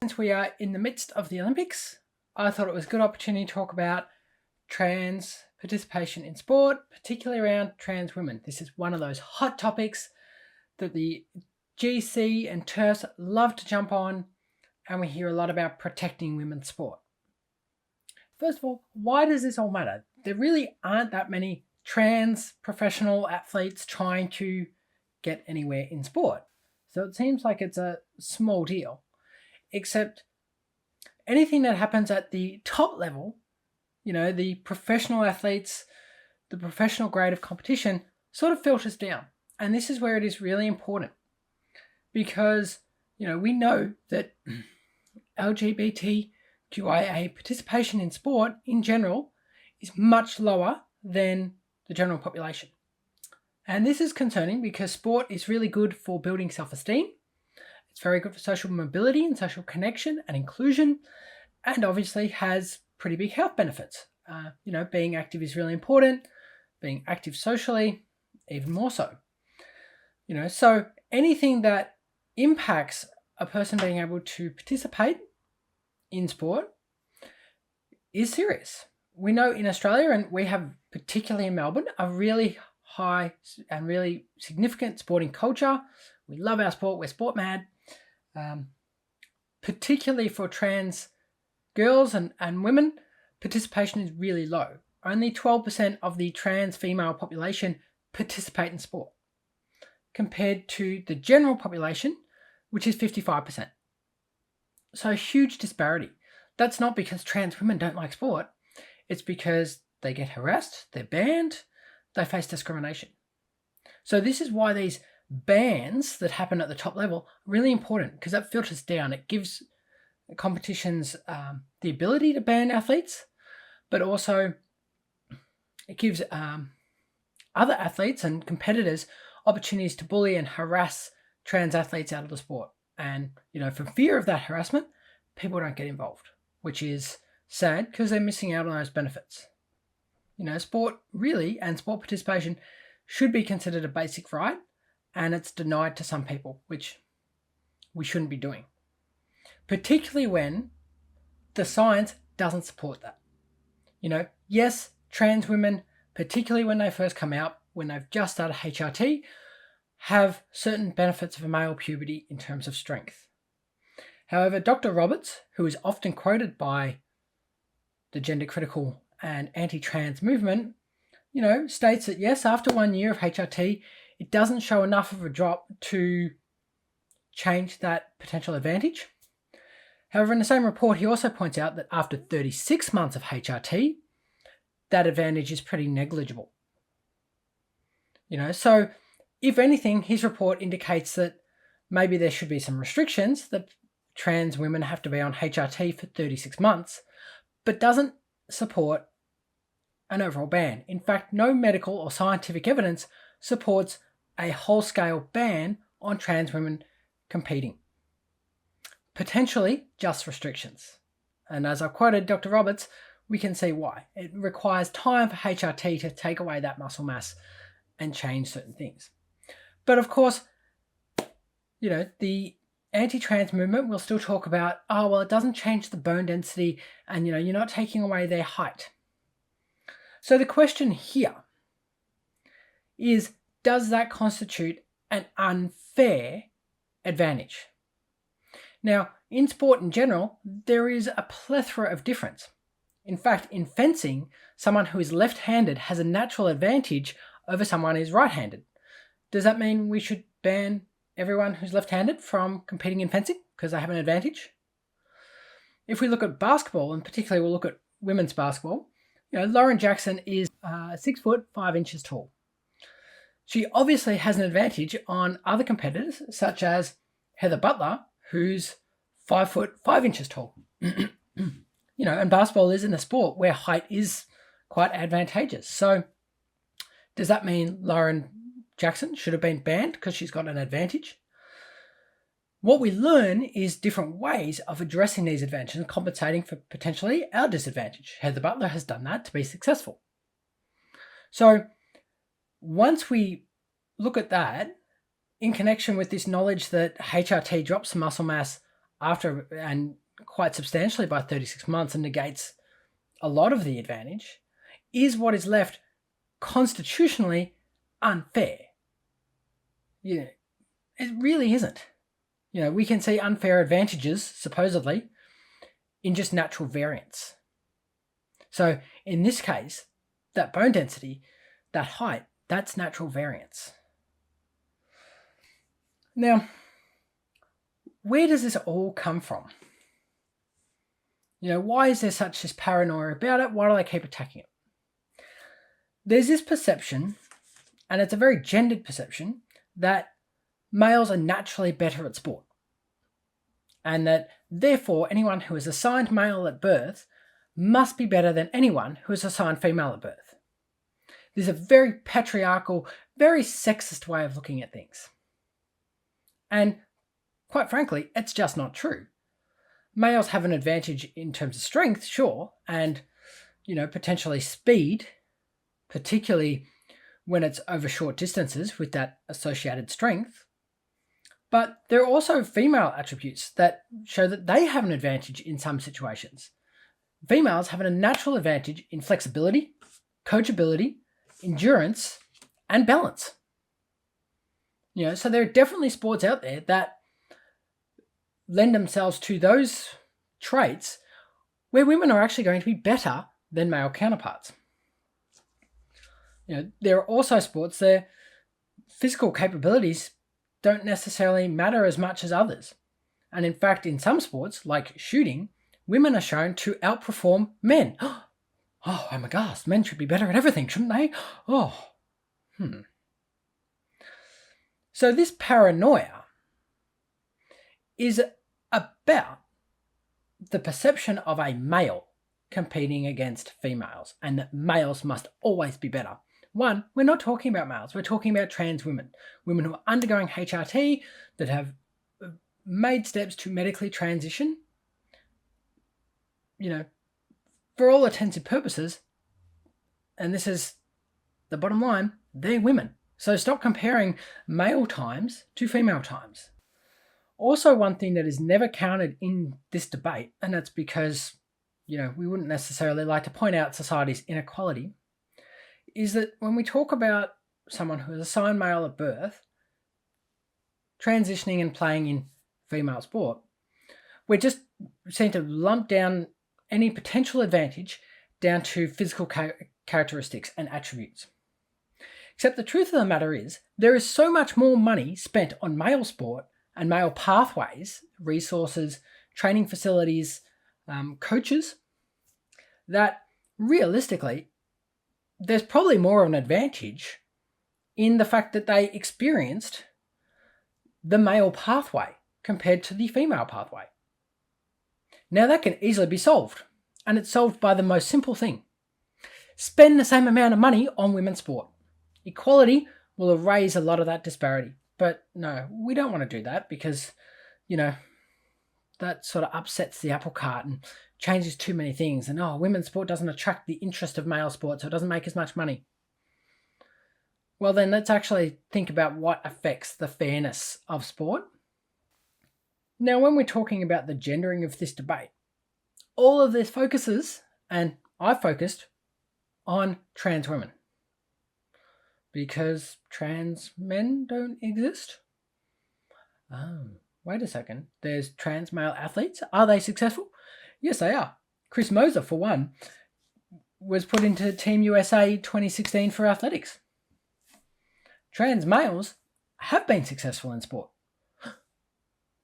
Since we are in the midst of the Olympics, I thought it was a good opportunity to talk about trans participation in sport, particularly around trans women. This is one of those hot topics that the GC and TERFs love to jump on, and we hear a lot about protecting women's sport. First of all, why does this all matter? There really aren't that many trans professional athletes trying to get anywhere in sport. So it seems like it's a small deal. Except anything that happens at the top level, the professional athletes, the professional grade of competition sort of filters down. And this is where it is really important because, we know that LGBTQIA participation in sport in general is much lower than the general population. And this is concerning because sport is really good for building self-esteem. It's very good for social mobility and social connection and inclusion, and obviously has pretty big health benefits. Being active is really important. Being active socially, even more so. So anything that impacts a person being able to participate in sport is serious. We know in Australia, and we have particularly in Melbourne, a really high and really significant sporting culture. We love our sport. We're sport mad. Particularly for trans girls and women, participation is really low. Only 12% of the trans female population participate in sport, compared to the general population, which is 55%. So a huge disparity. That's not because trans women don't like sport. It's because they get harassed, they're banned, they face discrimination. So this is why these bans that happen at the top level are really important, because that filters down. It gives competitions the ability to ban athletes, but also it gives other athletes and competitors opportunities to bully and harass trans athletes out of the sport. And, for fear of that harassment, people don't get involved, which is sad because they're missing out on those benefits. Sport really, and sport participation should be considered a basic right, and it's denied to some people, which we shouldn't be doing. Particularly when the science doesn't support that. Yes, trans women, particularly when they first come out, when they've just started HRT, have certain benefits of male puberty in terms of strength. However, Dr. Roberts, who is often quoted by the gender critical and anti-trans movement, states that yes, after 1 year of HRT, it doesn't show enough of a drop to change that potential advantage. However, in the same report, he also points out that after 36 months of HRT, that advantage is pretty negligible. So if anything, his report indicates that maybe there should be some restrictions that trans women have to be on HRT for 36 months, but doesn't support an overall ban. In fact, no medical or scientific evidence supports a whole-scale ban on trans women competing. Potentially just restrictions. And as I quoted Dr. Roberts, we can see why. It requires time for HRT to take away that muscle mass and change certain things. But of course, the anti-trans movement will still talk about, it doesn't change the bone density and, you're not taking away their height. So the question here is, does that constitute an unfair advantage? Now, in sport in general, there is a plethora of difference. In fact, in fencing, someone who is left-handed has a natural advantage over someone who is right-handed. Does that mean we should ban everyone who's left-handed from competing in fencing because they have an advantage? If we look at basketball, and particularly we'll look at women's basketball, Lauren Jackson is 6 foot 5 inches tall. She obviously has an advantage on other competitors, such as Heather Butler, who's 5 foot 5 inches tall. And basketball is in a sport where height is quite advantageous. So does that mean Lauren Jackson should have been banned because she's got an advantage? What we learn is different ways of addressing these advantages and compensating for potentially our disadvantage. Heather Butler has done that to be successful. So once we look at that, in connection with this knowledge that HRT drops muscle mass after, and quite substantially by 36 months, and negates a lot of the advantage, is what is left constitutionally unfair. It really isn't. We can see unfair advantages, supposedly, in just natural variance. So in this case, that bone density, that height, that's natural variance. Now, where does this all come from? Why is there such this paranoia about it? Why do they keep attacking it? There's this perception, and it's a very gendered perception, that males are naturally better at sport. And that, therefore, anyone who is assigned male at birth must be better than anyone who is assigned female at birth. There's a very patriarchal, very sexist way of looking at things. And quite frankly, it's just not true. Males have an advantage in terms of strength, sure, and, potentially speed, particularly when it's over short distances with that associated strength. But there are also female attributes that show that they have an advantage in some situations. Females have a natural advantage in flexibility, coachability, endurance, and balance. So there are definitely sports out there that lend themselves to those traits where women are actually going to be better than male counterparts. There are also sports where physical capabilities don't necessarily matter as much as others. And in fact, in some sports, like shooting, women are shown to outperform men. Oh, I'm aghast. Men should be better at everything, shouldn't they? So this paranoia is about the perception of a male competing against females, and that males must always be better. One, we're not talking about males, we're talking about trans women who are undergoing HRT, that have made steps to medically transition. For all intents and purposes, and this is the bottom line, they're women. So stop comparing male times to female times. Also, one thing that is never counted in this debate, and that's because, we wouldn't necessarily like to point out society's inequality, is that when we talk about someone who is assigned male at birth, transitioning and playing in female sport, we just seem to lump down any potential advantage down to physical characteristics and attributes. Except the truth of the matter is, there is so much more money spent on male sport and male pathways, resources, training facilities, coaches, that realistically, there's probably more of an advantage in the fact that they experienced the male pathway compared to the female pathway. Now that can easily be solved, and it's solved by the most simple thing. Spend the same amount of money on women's sport. Equality will erase a lot of that disparity. But no, we don't want to do that because, that sort of upsets the apple cart and changes too many things. And women's sport doesn't attract the interest of male sport, so it doesn't make as much money. Well, then let's actually think about what affects the fairness of sport. Now, when we're talking about the gendering of this debate, all of this focuses, and I focused, on trans women. Because trans men don't exist? Wait a second. There's trans male athletes. Are they successful? Yes, they are. Chris Moser, for one, was put into Team USA 2016 for athletics. Trans males have been successful in sport.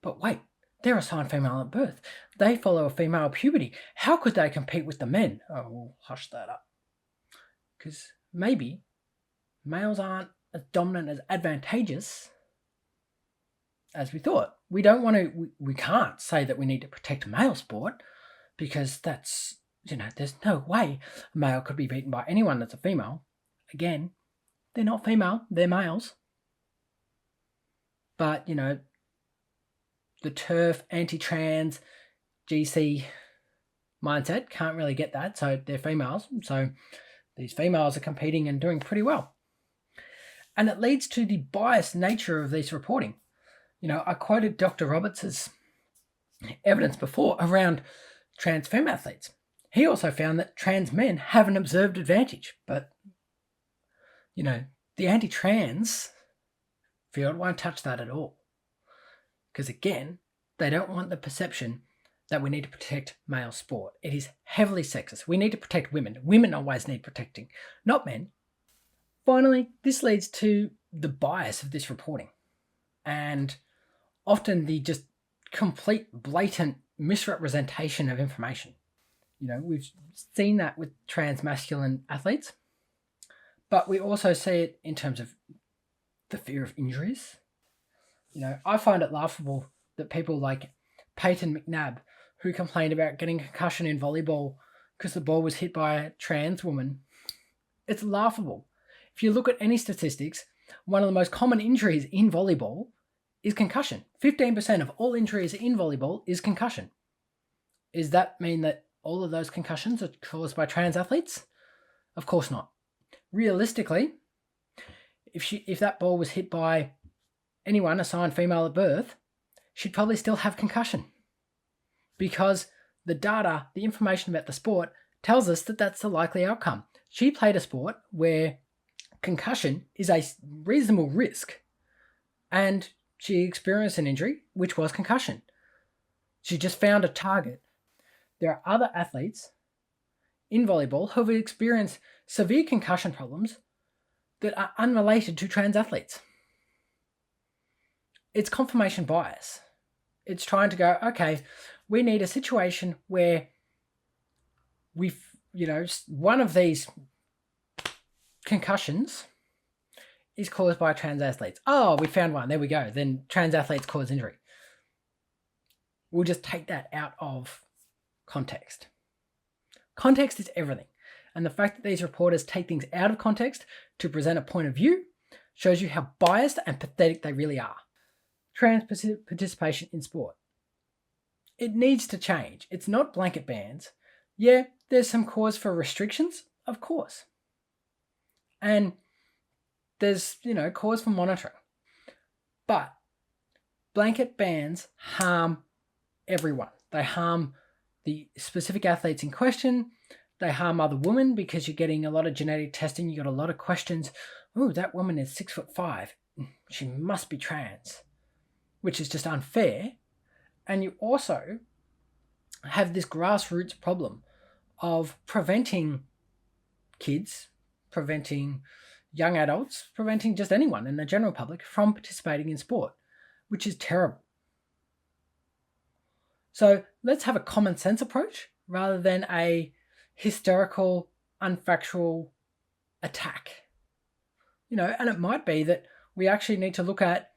But wait, they're assigned female at birth. They follow a female puberty. How could they compete with the men? Oh, we'll hush that up. Because maybe males aren't as dominant, as advantageous as we thought. We can't say that we need to protect male sport because that's, there's no way a male could be beaten by anyone that's a female. Again, they're not female, they're males. But, the TERF, anti-trans, GC mindset can't really get that, so they're females. So these females are competing and doing pretty well. And it leads to the biased nature of this reporting. I quoted Dr. Roberts' evidence before around trans female athletes. He also found that trans men have an observed advantage, but, the anti-trans field won't touch that at all. Because again, they don't want the perception that we need to protect male sport. It is heavily sexist. We need to protect women. Women always need protecting, not men. Finally, this leads to the bias of this reporting and often the just complete blatant misrepresentation of information. We've seen that with trans masculine athletes, but we also see it in terms of the fear of injuries. I find it laughable that people like Peyton McNabb, who complained about getting a concussion in volleyball because the ball was hit by a trans woman, it's laughable. If you look at any statistics, one of the most common injuries in volleyball is concussion. 15% of all injuries in volleyball is concussion. Does that mean that all of those concussions are caused by trans athletes? Of course not. Realistically, if that ball was hit by anyone assigned female at birth, she'd probably still have concussion, because the data, the information about the sport tells us that that's the likely outcome. She played a sport where concussion is a reasonable risk, and she experienced an injury, which was concussion. She just found a target. There are other athletes in volleyball who have experienced severe concussion problems that are unrelated to trans athletes. It's confirmation bias. It's trying to go, okay, we need a situation where one of these concussions is caused by trans athletes. Oh, we found one. There we go. Then trans athletes cause injury. We'll just take that out of context. Context is everything. And the fact that these reporters take things out of context to present a point of view shows you how biased and pathetic they really are. Trans participation in sport. It needs to change. It's not blanket bans. Yeah, there's some cause for restrictions, of course. And there's, cause for monitoring. But blanket bans harm everyone. They harm the specific athletes in question. They harm other women because you're getting a lot of genetic testing. You got a lot of questions. Oh, that woman is 6'5". She must be trans, which is just unfair. And you also have this grassroots problem of preventing kids, preventing young adults, preventing just anyone in the general public from participating in sport, which is terrible. So let's have a common sense approach rather than a hysterical, unfactual attack. And it might be that we actually need to look at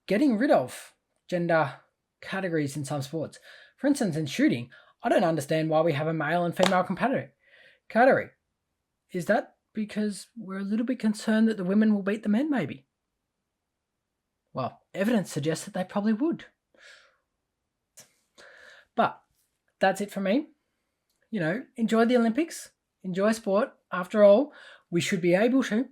getting rid of gender categories in some sports. For instance, in shooting, I don't understand why we have a male and female category. Is that because we're a little bit concerned that the women will beat the men, maybe? Well, evidence suggests that they probably would. But that's it for me. Enjoy the Olympics, enjoy sport. After all, we should be able to